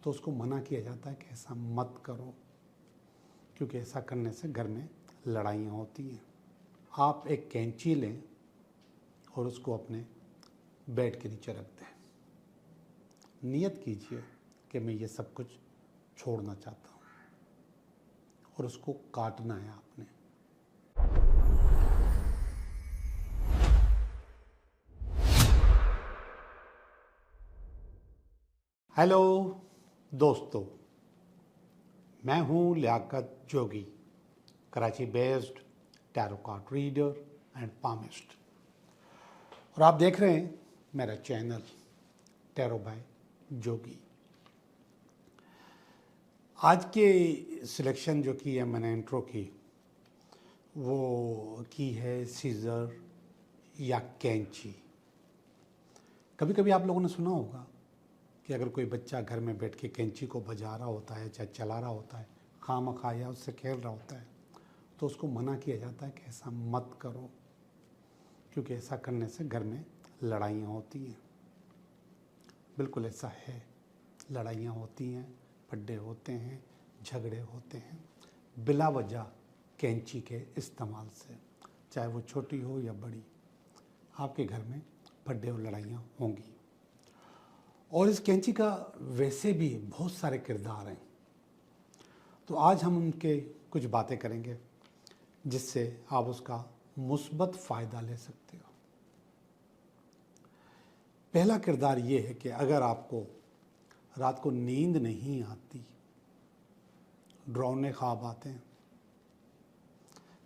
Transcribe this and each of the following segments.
तो उसको मना किया जाता है कि ऐसा मत करो, क्योंकि ऐसा करने से घर में लड़ाइयाँ होती हैं। आप एक कैंची लें और उसको अपने बेड के नीचे रख दें। नियत कीजिए कि मैं ये सब कुछ छोड़ना चाहता हूँ और उसको काटना है आपने। हेलो दोस्तों, मैं हूँ Liaquat Jogi, Karachi based tarot card reader and palmist, और आप देख रहे हैं मेरा चैनल टैरो बाय जोगी। आज के सिलेक्शन जो की है मैंने इंट्रो की, वो की है सीज़र या कैंची। कभी कभी आप लोगों ने सुना होगा कि अगर कोई बच्चा घर में बैठ के कैंची को बजा रहा होता है, चाहे चला रहा होता है, खामखा या उससे खेल रहा होता है, तो उसको मना किया जाता है कि ऐसा मत करो, क्योंकि ऐसा करने से घर में लड़ाइयाँ होती हैं। बिल्कुल ऐसा है, लड़ाइयाँ होती हैं, फड्डे होते हैं, झगड़े होते हैं बिला वजह कैंची के इस्तेमाल से। चाहे वो छोटी हो या बड़ी, आपके घर में फड्डे और लड़ाइयाँ होंगी। और इस कैंची का वैसे भी बहुत सारे किरदार हैं, तो आज हम उनके कुछ बातें करेंगे जिससे आप उसका मुस्बत फ़ायदा ले सकते हो। पहला किरदार ये है कि अगर आपको रात को नींद नहीं आती, डरावने ख्वाब आते हैं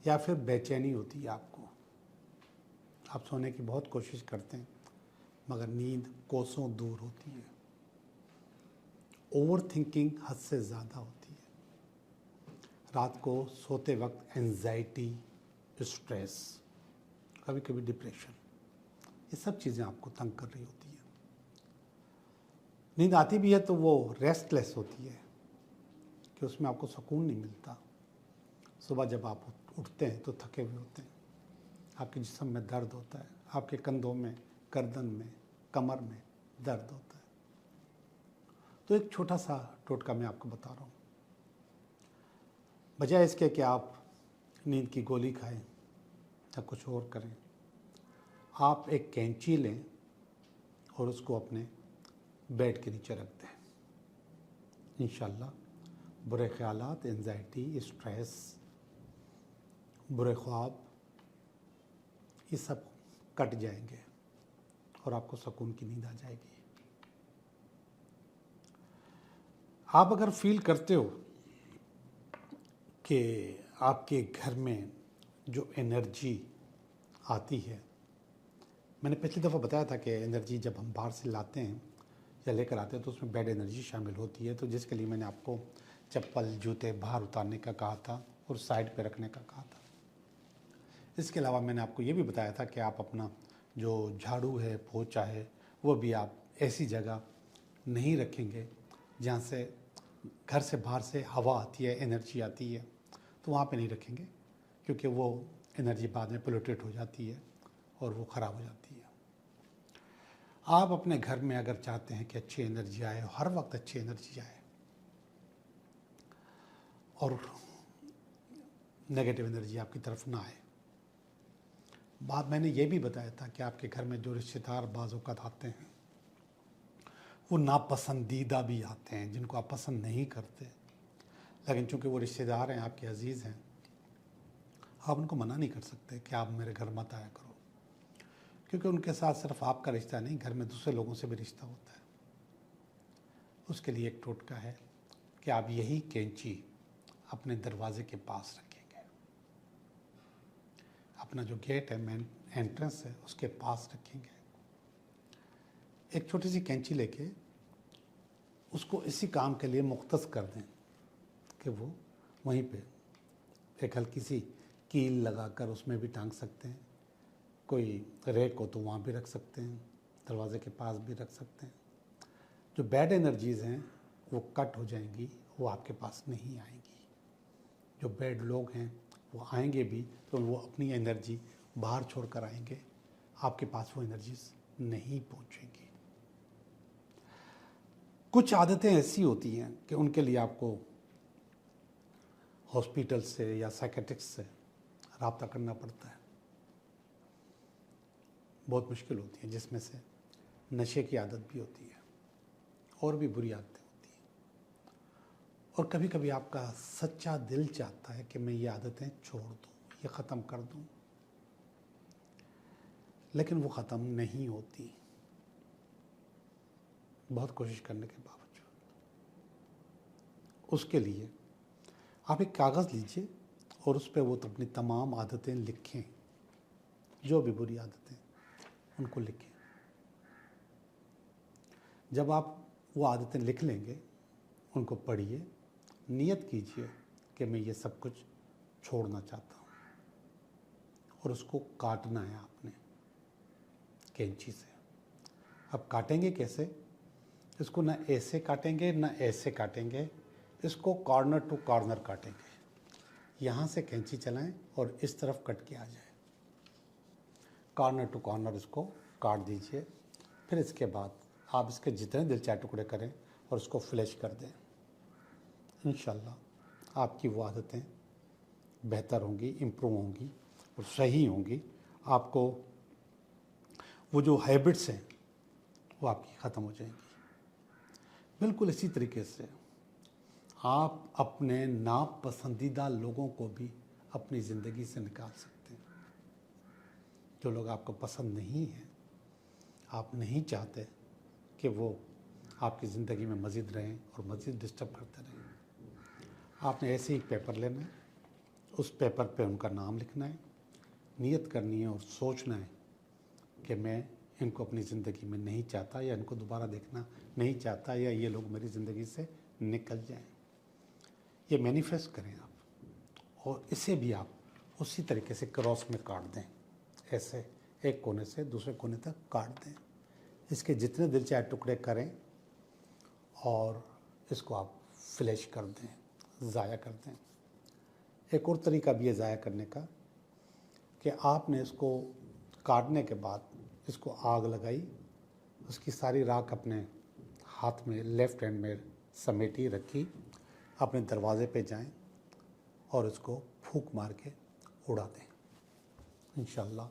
या फिर बेचैनी होती है आपको, आप सोने की बहुत कोशिश करते हैं मगर नींद कोसों दूर होती है, ओवर थिंकिंग हद से ज़्यादा होती है, रात को सोते वक्त एंजाइटी, स्ट्रेस, कभी कभी डिप्रेशन, ये सब चीज़ें आपको तंग कर रही होती हैं। नींद आती भी है तो वो रेस्टलेस होती है कि उसमें आपको सुकून नहीं मिलता। सुबह जब आप उठते हैं तो थके हुए होते हैं, आपके जिस्म में दर्द होता है, आपके कंधों में, गर्दन में, कमर में दर्द होता है। तो एक छोटा सा टोटका मैं आपको बता रहा हूँ। बजाय इसके कि आप नींद की गोली खाएं या कुछ और करें, आप एक कैंची लें और उसको अपने बेड के नीचे रख दें। इंशाल्लाह बुरे ख्यालात, एंजाइटी, स्ट्रेस, बुरे ख्वाब, ये सब कट जाएंगे और आपको सुकून की नींद आ जाएगी। आप अगर फील करते हो कि आपके घर में जो एनर्जी आती है, मैंने पिछली दफ़ा बताया था कि एनर्जी जब हम बाहर से लाते हैं या लेकर आते हैं तो उसमें बैड एनर्जी शामिल होती है, तो जिसके लिए मैंने आपको चप्पल, जूते बाहर उतारने का कहा था और साइड पे रखने का कहा था। इसके अलावा मैंने आपको ये भी बताया था कि आप अपना जो झाड़ू है, पोंछा है, वो भी आप ऐसी जगह नहीं रखेंगे जहाँ से घर से बाहर से हवा आती है, एनर्जी आती है, तो वहाँ पे नहीं रखेंगे, क्योंकि वो एनर्जी बाद में पोल्यूटेड हो जाती है और वो ख़राब हो जाती है। आप अपने घर में अगर चाहते हैं कि अच्छी एनर्जी आए, हर वक्त अच्छी एनर्जी आए और नेगेटिव एनर्जी आपकी तरफ ना आए, बात मैंने ये भी बताया था कि आपके घर में जो रिश्तेदार बाज़ औक़ात आते हैं वो नापसंदीदा भी आते हैं, जिनको आप पसंद नहीं करते, लेकिन चूँकि वो रिश्तेदार हैं, आपके अजीज़ हैं, आप उनको मना नहीं कर सकते कि आप मेरे घर मत आया करो, क्योंकि उनके साथ सिर्फ आपका रिश्ता नहीं, घर में दूसरे लोगों से भी रिश्ता होता है। उसके लिए एक टोटका है कि आप यही कैंची अपने दरवाजे के पास रखेंगे, अपना जो गेट है, मेन एंट्रेंस है, उसके पास रखेंगे। एक छोटी सी कैंची लेके उसको इसी काम के लिए मुख्तस कर दें कि वो वहीं पे एक हल्की सी कील लगाकर उसमें भी टांग सकते हैं, कोई रैक हो तो वहाँ भी रख सकते हैं, दरवाजे के पास भी रख सकते हैं। जो बैड एनर्जीज़ हैं वो कट हो जाएंगी, वो आपके पास नहीं आएंगी। जो बैड लोग हैं वो आएंगे भी तो वो अपनी एनर्जी बाहर छोड़ कर आएंगे, आपके पास वो एनर्जीज नहीं पहुँचेंगी। कुछ आदतें ऐसी होती हैं कि उनके लिए आपको हॉस्पिटल से या साइकेट्रिस्ट से रब्ता करना पड़ता है, बहुत मुश्किल होती है, जिसमें से नशे की आदत भी होती है और भी बुरी आदतें होती हैं। और कभी कभी आपका सच्चा दिल चाहता है कि मैं ये आदतें छोड़ दूँ, ये ख़त्म कर दूँ, लेकिन वो ख़त्म नहीं होती बहुत कोशिश करने के बावजूद। उसके लिए आप एक कागज़ लीजिए और उस पर वो अपनी तमाम आदतें लिखें, जो भी बुरी आदतें उनको लिखें। जब आप वो आदतें लिख लेंगे, उनको पढ़िए, नियत कीजिए कि मैं ये सब कुछ छोड़ना चाहता हूँ, और उसको काटना है आपने कैंची से। अब काटेंगे कैसे? इसको ना ऐसे काटेंगे ना ऐसे काटेंगे, इसको कॉर्नर टू कॉर्नर काटेंगे। यहाँ से कैंची चलाएं और इस तरफ कट के आ जाए, कॉर्नर टू कॉर्नर इसको काट दीजिए। फिर इसके बाद आप इसके जितने दिल चाहे टुकड़े करें और उसको फ्लैश कर दें। इंशाल्लाह आपकी वो आदतें बेहतर होंगी, इम्प्रूव होंगी और सही होंगी। आपको वो जो हैबिट्स हैं वो आपकी ख़त्म हो जाएंगी। बिल्कुल इसी तरीके से आप अपने नापसंदीदा लोगों को भी अपनी ज़िंदगी से निकाल सकते हैं। जो लोग आपको पसंद नहीं हैं, आप नहीं चाहते कि वो आपकी ज़िंदगी में मज़ीद रहें और मज़ीद डिस्टर्ब करते रहें, आपने ऐसे ही पेपर लेना है, उस पेपर पे उनका नाम लिखना है, नियत करनी है और सोचना है कि मैं इनको अपनी ज़िंदगी में नहीं चाहता, या इनको दोबारा देखना नहीं चाहता, या ये लोग मेरी ज़िंदगी से निकल जाएं। ये मैनिफेस्ट करें आप, और इसे भी आप उसी तरीके से क्रॉस में काट दें, ऐसे एक कोने से दूसरे कोने तक काट दें। इसके जितने दिल चाहे टुकड़े करें और इसको आप फ्लैश कर दें, ज़ाया कर दें। एक और तरीका भी है ज़ाया करने का कि आपने इसको काटने के बाद इसको आग लगाई, उसकी सारी राख अपने हाथ में लेफ़्ट हैंड में समेटी रखी, अपने दरवाजे पे जाएं और उसको फूंक मार के उड़ा दें। इंशाल्लाह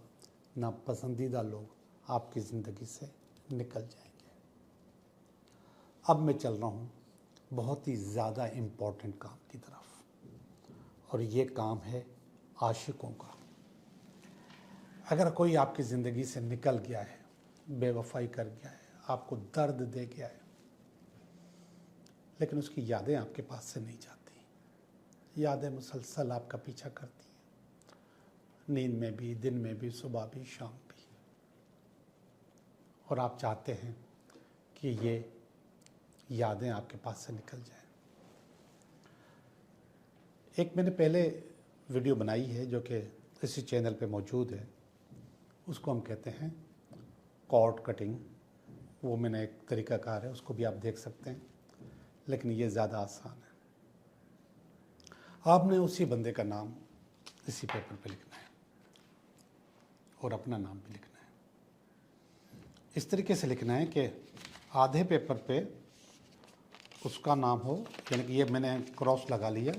नापसंदीदा लोग आपकी ज़िंदगी से निकल जाएंगे। अब मैं चल रहा हूँ बहुत ही ज़्यादा इम्पोर्टेंट काम की तरफ, और ये काम है आशिकों का। अगर कोई आपकी ज़िंदगी से निकल गया है, बेवफाई कर गया है, आपको दर्द दे गया है, लेकिन उसकी यादें आपके पास से नहीं जाती, यादें मुसलसल आपका पीछा करती हैं, नींद में भी, दिन में भी, सुबह भी, शाम भी, और आप चाहते हैं कि ये यादें आपके पास से निकल जाएं। एक मैंने पहले वीडियो बनाई है जो कि इसी चैनल पे मौजूद है, उसको हम कहते हैं कॉर्ड कटिंग। वो मैंने एक तरीक़ाकार है, उसको भी आप देख सकते हैं, लेकिन ये ज़्यादा आसान है। आपने उसी बंदे का नाम इसी पेपर पे लिखना है और अपना नाम भी लिखना है। इस तरीके से लिखना है कि आधे पेपर पे उसका नाम हो, यानी कि ये मैंने क्रॉस लगा लिया,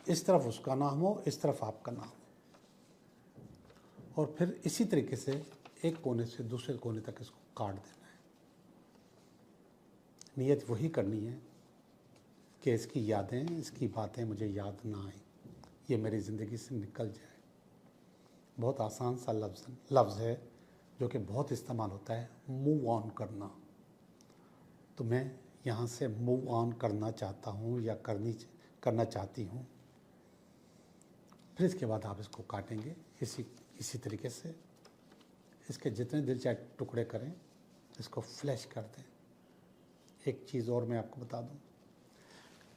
इस तरफ उसका नाम हो, इस तरफ आपका नाम हो, और फिर इसी तरीके से एक कोने से दूसरे कोने तक इसको काट देना है। नियत वही करनी है कि इसकी यादें, इसकी बातें मुझे याद ना आए, ये मेरी ज़िंदगी से निकल जाए। बहुत आसान सा लफ्ज़ है जो कि बहुत इस्तेमाल होता है, मूव ऑन करना। तो मैं यहाँ से मूव ऑन करना चाहता हूँ या करना चाहती हूँ। फिर इसके बाद आप इसको काटेंगे इसी तरीके से। इसके जितने दिल चाहे टुकड़े करें, इसको फ्लैश कर दें। एक चीज़ और मैं आपको बता दूं,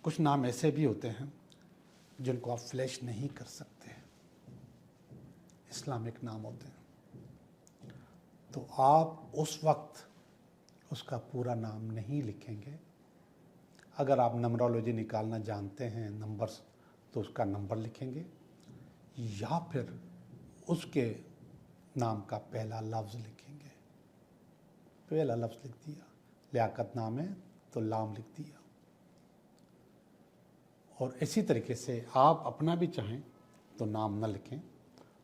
कुछ नाम ऐसे भी होते हैं जिनको आप फ्लैश नहीं कर सकते, इस्लामिक नाम होते हैं। तो आप उस वक्त उसका पूरा नाम नहीं लिखेंगे। अगर आप नंबरोलॉजी निकालना जानते हैं, नंबर्स, तो उसका नंबर लिखेंगे, या फिर उसके नाम का पहला लफ्ज़ लिखेंगे। पहला लफ्ज़ लिख दिया, लियाकत नाम है तो लाम लिख दिया। और इसी तरीके से आप अपना भी चाहें तो नाम न लिखें,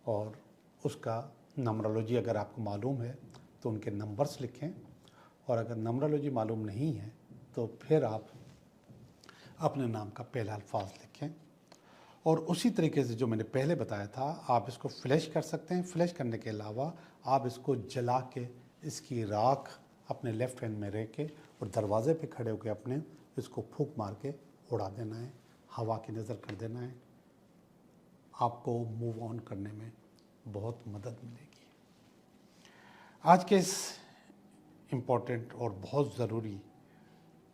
और उसका नंबरोलॉजी अगर आपको मालूम है तो उनके नंबर्स लिखें, और अगर नंबरोलॉजी मालूम नहीं है तो फिर आप अपने नाम का पहला अल्फाज लिखें। और उसी तरीके से जो मैंने पहले बताया था, आप इसको फ्लैश कर सकते हैं। फ्लैश करने के अलावा आप इसको जला के इसकी राख अपने लेफ़्ट हैंड में रह के और दरवाजे पे खड़े होकर अपने इसको फूंक मार के उड़ा देना है, हवा की नज़र कर देना है। आपको मूव ऑन करने में बहुत मदद मिलेगी। आज के इस इम्पोर्टेंट और बहुत ज़रूरी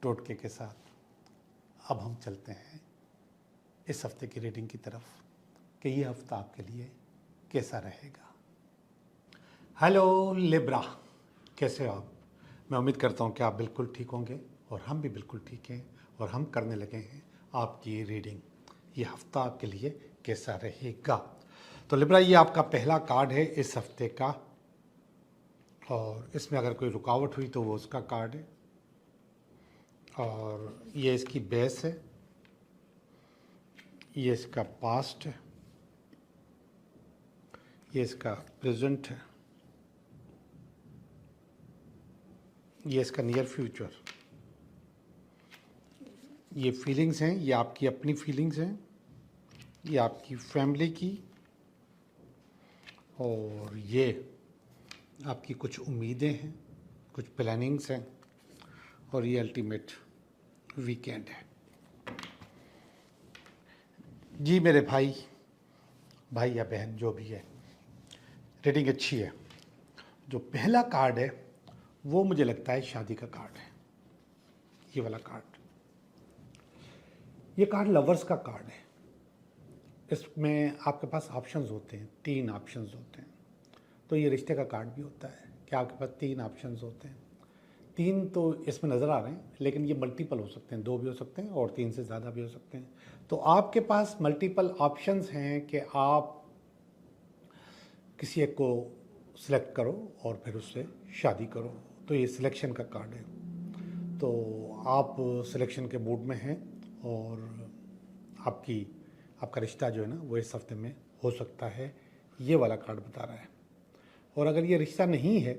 टोटके के साथ अब हम चलते हैं इस हफ्ते की रीडिंग की तरफ कि ये हफ्ता आपके लिए कैसा रहेगा। हेलो लिब्रा, कैसे हो आप? मैं उम्मीद करता हूँ कि आप बिल्कुल ठीक होंगे और हम भी बिल्कुल ठीक हैं, और हम करने लगे हैं आपकी रीडिंग। ये हफ्ता आपके लिए कैसा रहेगा। तो लिब्रा, ये आपका पहला कार्ड है इस हफ्ते का, और इसमें अगर कोई रुकावट हुई तो वो उसका कार्ड है, और ये इसकी बेस है, ये इसका पास्ट है, ये इसका प्रेजेंट है, ये इसका नियर फ्यूचर। ये फीलिंग्स हैं, ये आपकी अपनी फीलिंग्स हैं, ये आपकी फैमिली की, और ये आपकी कुछ उम्मीदें हैं, कुछ प्लानिंग्स हैं, और ये अल्टीमेट वीकेंड है। जी मेरे भाई या बहन जो भी है, रीडिंग अच्छी है। जो पहला कार्ड है वो मुझे लगता है शादी का कार्ड है, ये वाला कार्ड। ये कार्ड लवर्स का कार्ड है। इसमें आपके पास ऑप्शंस होते हैं, 3 ऑप्शंस होते हैं। तो ये रिश्ते का कार्ड भी होता है कि आपके पास 3 ऑप्शंस होते हैं। 3 तो इसमें नज़र आ रहे हैं, लेकिन ये मल्टीपल हो सकते हैं, 2 भी हो सकते हैं और 3 से ज़्यादा भी हो सकते हैं। तो आपके पास मल्टीपल ऑप्शंस हैं कि आप किसी एक को सिलेक्ट करो और फिर उससे शादी करो। तो ये सिलेक्शन का कार्ड है। तो आप सिलेक्शन के मूड में हैं, और आपका रिश्ता जो है ना वो इस हफ्ते में हो सकता है, ये वाला कार्ड बता रहा है। और अगर ये रिश्ता नहीं है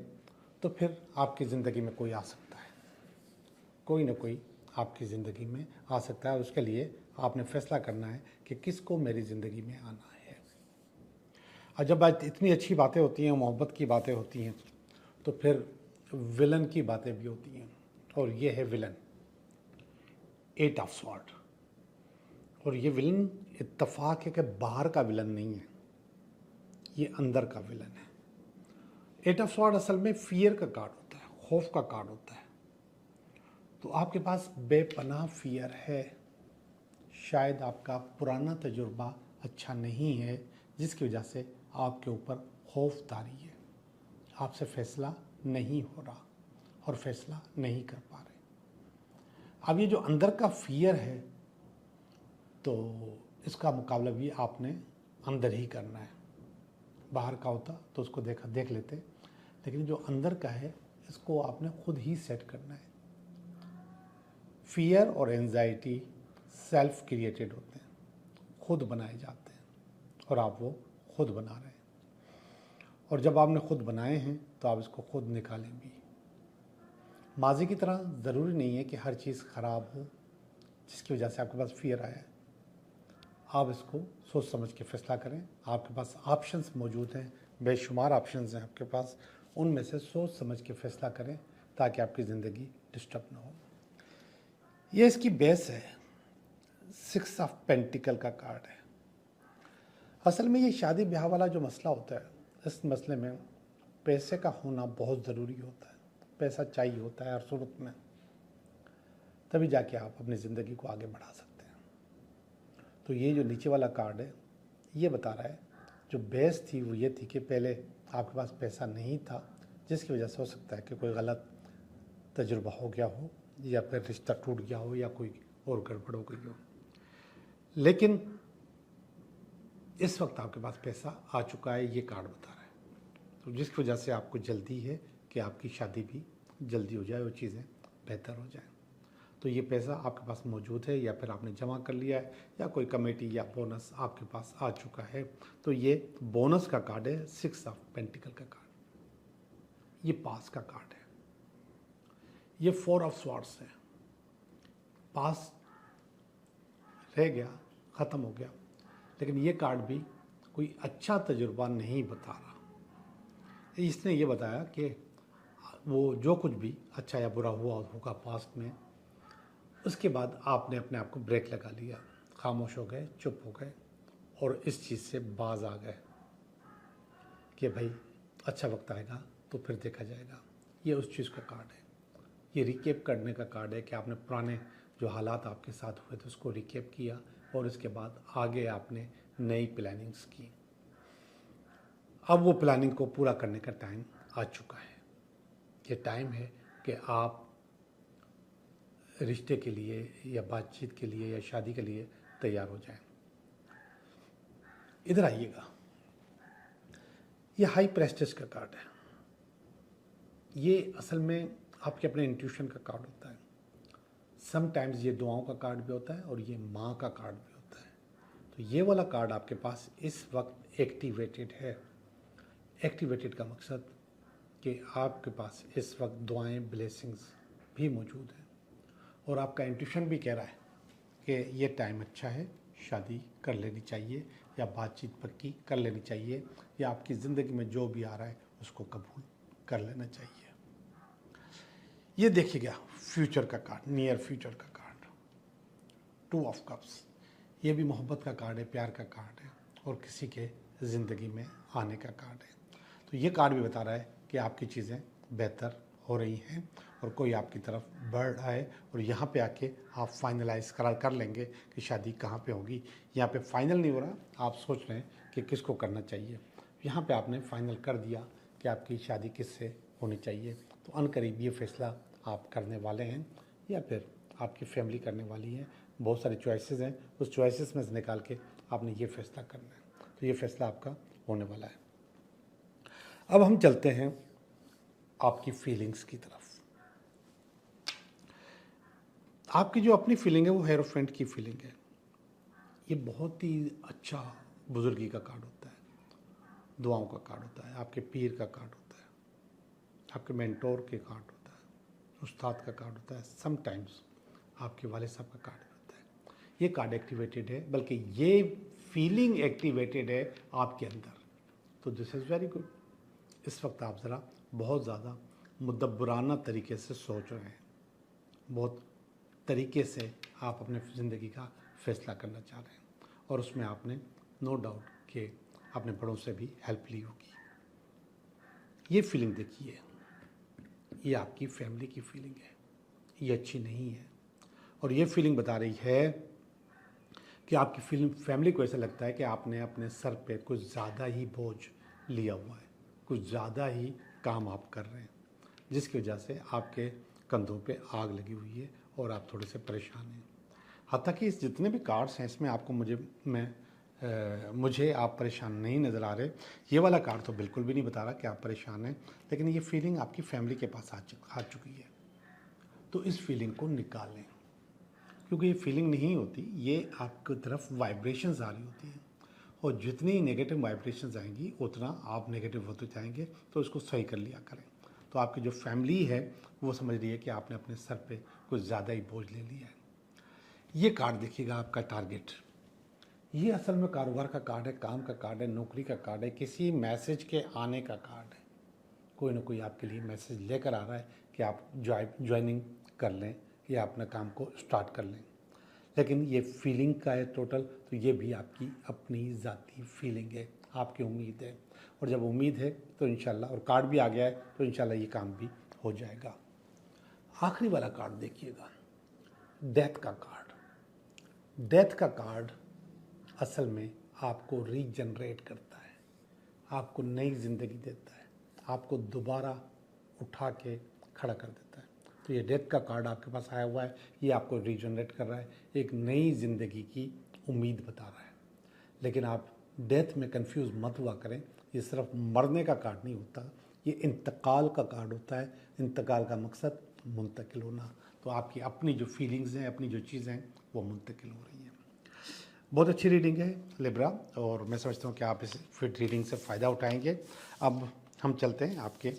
तो फिर आपकी ज़िंदगी में कोई आ सकता है, कोई ना कोई आपकी ज़िंदगी में आ सकता है। उसके लिए आपने फैसला करना है कि किसको मेरी ज़िंदगी में आना है। और जब इतनी अच्छी बातें होती हैं, मोहब्बत की बातें होती हैं, तो फिर विलन की बातें भी होती हैं, और ये है विलन, 8 ऑफ स्वॉर्ड। और ये विलन इत्तेफाक है कि बाहर का विलन नहीं है, ये अंदर का विलन है। 8 ऑफ स्वॉर्ड असल में फियर का कार्ड होता है, खौफ का कार्ड होता है। तो आपके पास बेपनाह फियर है। शायद आपका पुराना तजुर्बा अच्छा नहीं है, जिसकी वजह से आपके ऊपर खौफ तारी है। आपसे फैसला नहीं हो रहा और फैसला नहीं कर पा रहे। अब ये जो अंदर का फियर है, तो इसका मुकाबला भी आपने अंदर ही करना है। बाहर का होता तो उसको देख लेते, लेकिन जो अंदर का है इसको आपने खुद ही सेट करना है। फियर और एंजाइटी सेल्फ क्रिएटेड होते हैं, खुद बनाए जाते हैं, और आप वो खुद बना रहे हैं। और जब आपने खुद बनाए हैं तो आप इसको खुद निकालें भी। माजी की तरह ज़रूरी नहीं है कि हर चीज़ ख़राब हो जिसकी वजह से आपके पास फियर आया है। आप इसको सोच समझ के फैसला करें। आपके पास ऑप्शंस मौजूद हैं, बेशुमार ऑप्शंस हैं आपके पास, उनमें से सोच समझ के फैसला करें ताकि आपकी ज़िंदगी डिस्टर्ब ना हो। ये इसकी बेस है, 6 ऑफ पेंटिकल का कार्ड है। असल में ये शादी ब्याह वाला जो मसला होता है, इस मसले में पैसे का होना बहुत ज़रूरी होता है। पैसा चाहिए होता है हर सूरत में, तभी जाके आप अपनी ज़िंदगी को आगे बढ़ा सकते हैं। तो ये जो नीचे वाला कार्ड है ये बता रहा है, जो बेस थी वो ये थी कि पहले आपके पास पैसा नहीं था, जिसकी वजह से हो सकता है कि कोई गलत तजुर्बा हो गया हो, या फिर रिश्ता टूट गया हो, या कोई और गड़बड़ हो गई हो। लेकिन इस वक्त आपके पास पैसा आ चुका है, ये कार्ड बता रहा है। तो जिसकी वजह से आपको जल्दी है कि आपकी शादी भी जल्दी हो जाए और चीज़ें बेहतर हो जाएं। तो ये पैसा आपके पास मौजूद है या फिर आपने जमा कर लिया है या कोई कमेटी या बोनस आपके पास आ चुका है। तो ये बोनस का कार्ड है, 6 ऑफ पेंटिकल का कार्ड। ये पास का कार्ड है। ये 4 ऑफ स्वॉर्ड्स है। पास रह गया, ख़त्म हो गया, लेकिन ये कार्ड भी कोई अच्छा तजुर्बा नहीं बता रहा। इसने ये बताया कि वो जो कुछ भी अच्छा या बुरा हुआ होगा पास्ट में, उसके बाद आपने अपने आप को ब्रेक लगा लिया, खामोश हो गए, चुप हो गए और इस चीज़ से बाज आ गए कि भाई अच्छा वक्त आएगा तो फिर देखा जाएगा। ये उस चीज़ का कार्ड है। ये रिकेप करने का कार्ड है कि आपने पुराने जो हालात आपके साथ हुए थे उसको रिकेप किया और इसके बाद आगे आपने नई प्लानिंग्स की। अब वो प्लानिंग को पूरा करने का टाइम आ चुका है। ये टाइम है कि आप रिश्ते के लिए या बातचीत के लिए या शादी के लिए तैयार हो जाएं। इधर आइएगा। ये हाई प्रेस्टिज का कार्ड है। ये असल में आपके अपने इंट्यूशन का कार्ड होता है। समटाइम्स ये दुआओं का कार्ड भी होता है और ये माँ का कार्ड भी होता है। तो ये वाला कार्ड आपके पास इस वक्त एक्टिवेटेड है। एक्टिवेटेड का मकसद कि आपके पास इस वक्त दुआएं, ब्लेसिंग्स भी मौजूद हैं और आपका इंट्यूशन भी कह रहा है कि ये टाइम अच्छा है, शादी कर लेनी चाहिए या बातचीत पक्की कर लेनी चाहिए या आपकी ज़िंदगी में जो भी आ रहा है उसको कबूल कर लेना चाहिए। ये देखिएगा फ्यूचर का कार्ड, नियर फ्यूचर का कार्ड, 2 ऑफ कप्स। ये भी मोहब्बत का कार्ड है, प्यार का कार्ड है और किसी के ज़िंदगी में आने का कार्ड है। तो ये कार्ड भी बता रहा है कि आपकी चीज़ें बेहतर हो रही हैं और कोई आपकी तरफ बढ़ रहा है और यहाँ पे आके आप फाइनलाइज करार कर लेंगे कि शादी कहाँ पे होगी। यहाँ पे फाइनल नहीं हो रहा, आप सोच रहे हैं कि किसको करना चाहिए। यहाँ पे आपने फाइनल कर दिया कि आपकी शादी किससे होनी चाहिए। तो अनकरीब ये फैसला आप करने वाले हैं या फिर आपकी फैमिली करने वाली है। बहुत सारे चॉइसेस हैं, उस चॉइसेस में से निकाल के आपने ये फैसला करना है। तो ये फैसला आपका होने वाला है। अब हम चलते हैं आपकी फीलिंग्स की तरफ। आपकी जो अपनी फीलिंग है वो हेरोफेंट की फीलिंग है। ये बहुत ही अच्छा बुजुर्गी का कार्ड होता है, दुआओं का कार्ड होता है, आपके पीर का कार्ड होता है, आपके मेंटोर के कार्ड होता है, उस्ताद का कार्ड होता है, समटाइम्स आपके वाले साहब का कार्ड होता है। ये कार्ड एक्टिवेटेड है, बल्कि ये फीलिंग एक्टिवेटेड है आपके अंदर। तो दिस इज़ वेरी गुड। इस वक्त आप ज़रा बहुत ज़्यादा मुदब्बराना तरीके से सोच रहे हैं, बहुत तरीके से आप अपने ज़िंदगी का फ़ैसला करना चाह रहे हैं और उसमें आपने नो डाउट कि अपने बड़ों से भी हेल्प ली होगी। ये फीलिंग देखिए, ये आपकी फैमिली की फीलिंग है, ये अच्छी नहीं है और ये फीलिंग बता रही है कि आपकी फैमिली को ऐसा लगता है कि आपने अपने सर पे कुछ ज़्यादा ही बोझ लिया हुआ है, कुछ ज़्यादा ही काम आप कर रहे हैं, जिसकी वजह से आपके कंधों पे आग लगी हुई है और आप थोड़े से परेशान हैं। हालांकि कि इस जितने भी कार्ड्स हैं इसमें आपको मुझे आप परेशान नहीं नज़र आ रहे। ये वाला कार्ड तो बिल्कुल भी नहीं बता रहा कि आप परेशान हैं, लेकिन ये फीलिंग आपकी फैमिली के पास आ चुकी है। तो इस फीलिंग को निकालें, क्योंकि ये फीलिंग नहीं होती, ये आपकी तरफ वाइब्रेशंस आ रही होती हैं और जितनी नेगेटिव वाइब्रेशंस आएंगी उतना आप नेगेटिव होते जाएंगे। तो इसको सही कर लिया करें। तो आपकी जो फैमिली है वो समझ रही है कि आपने अपने सर पे कुछ ज़्यादा ही बोझ ले लिया है। ये कार्ड देखिएगा, आपका टारगेट। ये असल में कारोबार का कार्ड है, काम का कार्ड है, नौकरी का कार्ड है, किसी मैसेज के आने का कार्ड है। कोई ना कोई आपके लिए मैसेज लेकर आ रहा है कि आप ज्वाइनिंग कर लें या अपने काम को स्टार्ट कर लें। लेकिन ये फीलिंग का है टोटल, तो ये भी आपकी अपनी ज़ाती फीलिंग है, आपकी उम्मीद है और जब उम्मीद है तो इंशाल्लाह, और कार्ड भी आ गया है तो इंशाल्लाह ये काम भी हो जाएगा। आखिरी वाला कार्ड देखिएगा, डेथ का कार्ड। डेथ का कार्ड असल में आपको रीजनरेट करता है, आपको नई ज़िंदगी देता है, आपको दोबारा उठा के खड़ा कर देता है। तो ये डेथ का कार्ड आपके पास आया हुआ है, ये आपको रीजनरेट कर रहा है, एक नई ज़िंदगी की उम्मीद बता रहा है। लेकिन आप डेथ में कंफ्यूज मत हुआ करें, ये सिर्फ मरने का कार्ड नहीं होता, ये इंतकाल का कार्ड होता है। इंतकाल का मकसद मुंतकिल होना, तो आपकी अपनी जो फीलिंग्स हैं, अपनी जो चीज़ें हैं, वो मुंतकिल हो रही हैं। बहुत अच्छी रीडिंग है लिब्रा, और मैं समझता हूँ कि आप इस फिट रीडिंग से फ़ायदा उठाएंगे। अब हम चलते हैं आपके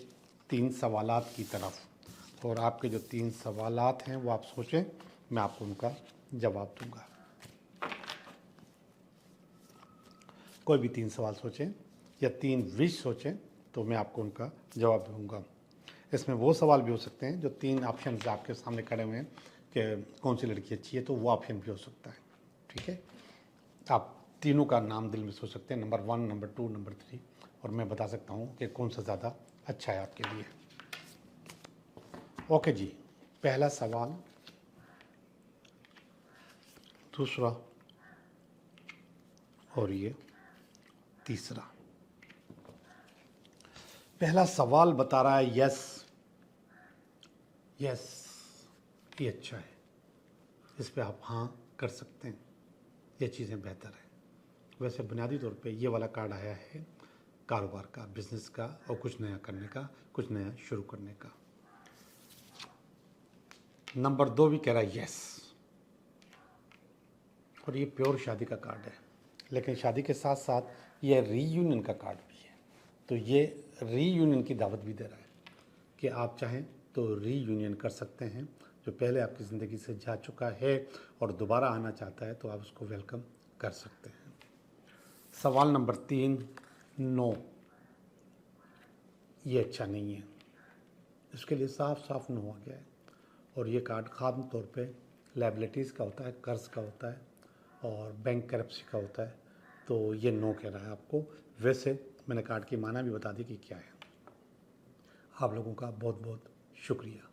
3 सवालात की तरफ, और आपके जो 3 सवालात हैं वो आप सोचें, मैं आपको उनका जवाब दूंगा। कोई भी 3 सवाल सोचें या 3 विश सोचें तो मैं आपको उनका जवाब दूंगा। इसमें वो सवाल भी हो सकते हैं जो 3 ऑप्शन आपके सामने खड़े हुए हैं कि कौन सी लड़की अच्छी है, तो वो ऑप्शन भी हो सकता है। ठीक है, आप तीनों का नाम दिल में सोच सकते हैं, नंबर 1, नंबर 2, नंबर 3, और मैं बता सकता हूँ कि कौन सा ज़्यादा अच्छा है आपके लिए। ओके जी, पहला सवाल, दूसरा और ये तीसरा। पहला सवाल बता रहा है यस, यस ये अच्छा है, इस पे आप हाँ कर सकते हैं, ये चीज़ें बेहतर है। वैसे बुनियादी तौर पे ये वाला कार्ड आया है कारोबार का, बिजनेस का, और कुछ नया करने का, कुछ नया शुरू करने का। नंबर 2 भी कह रहा है यस, और ये प्योर शादी का कार्ड है, लेकिन शादी के साथ साथ ये रीयूनियन का कार्ड भी है। तो ये रीयूनियन की दावत भी दे रहा है कि आप चाहें तो रीयूनियन कर सकते हैं। जो पहले आपकी ज़िंदगी से जा चुका है और दोबारा आना चाहता है तो आप उसको वेलकम कर सकते हैं। सवाल नंबर 3, नो, ये अच्छा नहीं है, इसके लिए साफ साफ नो आ गया है। और ये कार्ड ख़ास तौर पे लायबिलिटीज़ का होता है, कर्ज का होता है, और बैंक करप्सी का होता है। तो ये नो कह रहा है आपको। वैसे मैंने कार्ड की माना भी बता दी कि क्या है। आप लोगों का बहुत बहुत शुक्रिया।